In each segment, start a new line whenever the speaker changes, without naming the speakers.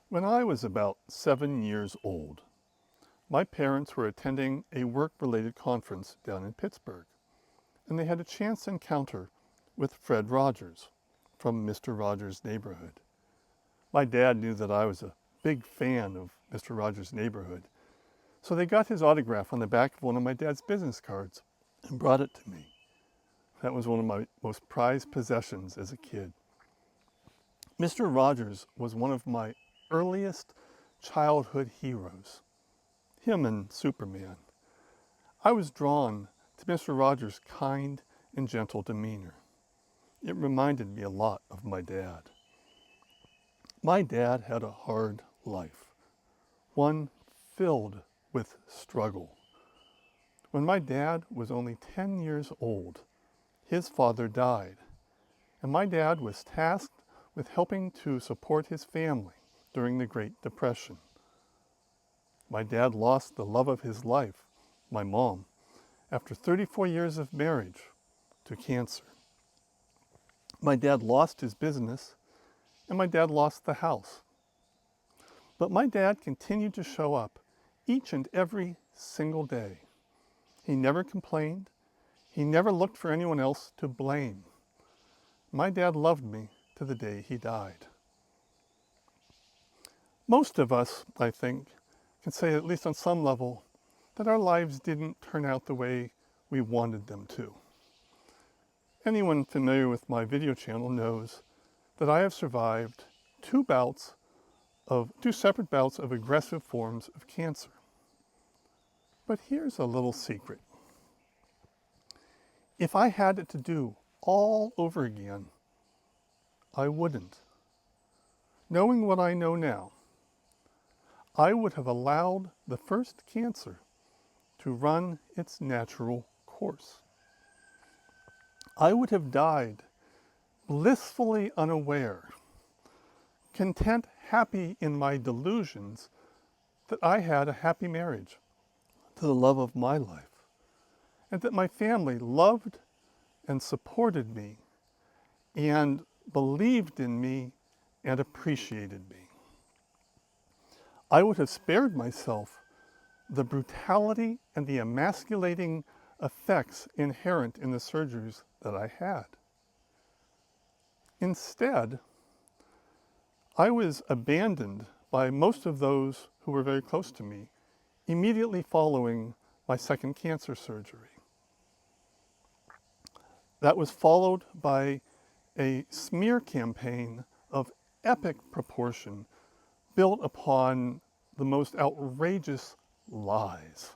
When I was about 7 years old, my parents were attending a work-related conference down in Pittsburgh, and they had a chance encounter with Fred Rogers from Mr. Rogers' Neighborhood. My dad knew that I was a big fan of Mr. Rogers' Neighborhood, so they got his autograph on the back of one of my dad's business cards and brought it to me. That was one of my most prized possessions as a kid. Mr. Rogers was one of my earliest childhood heroes, him and Superman. I was drawn to Mr. Rogers' kind and gentle demeanor. It reminded me a lot of my dad. My dad had a hard life, one filled with struggle. When my dad was only 10 years old, his father died, and my dad was tasked with helping to support his family during the Great Depression. My dad lost the love of his life, my mom, after 34 years of marriage, to cancer. My dad lost his business, and my dad lost the house. But my dad continued to show up each and every single day. He never complained. He never looked for anyone else to blame. My dad loved me to the day he died. Most of us, I think, can say, at least on some level, that our lives didn't turn out the way we wanted them to. Anyone familiar with my video channel knows that I have survived two separate bouts of aggressive forms of cancer. But here's a little secret. If I had it to do all over again, I wouldn't. Knowing what I know now, I would have allowed the first cancer to run its natural course. I would have died blissfully unaware, content, happy in my delusions that I had a happy marriage to the love of my life, and that my family loved and supported me and believed in me and appreciated me. I would have spared myself the brutality and the emasculating effects inherent in the surgeries that I had. Instead, I was abandoned by most of those who were very close to me immediately following my second cancer surgery. That was followed by a smear campaign of epic proportion built upon the most outrageous lies.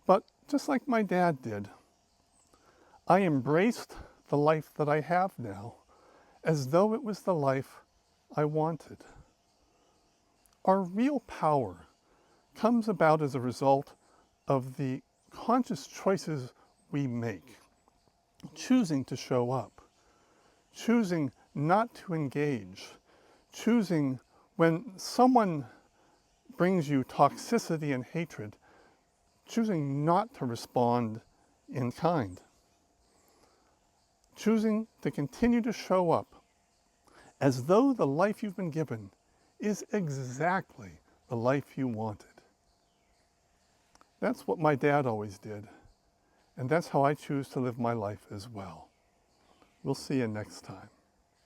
But just like my dad did, I embraced the life that I have now as though it was the life I wanted. Our real power comes about as a result of the conscious choices we make, choosing to show up, choosing not to engage, choosing when someone brings you toxicity and hatred, choosing not to respond in kind, choosing to continue to show up as though the life you've been given is exactly the life you wanted. That's what my dad always did, and that's how I choose to live my life as well. We'll see you next time.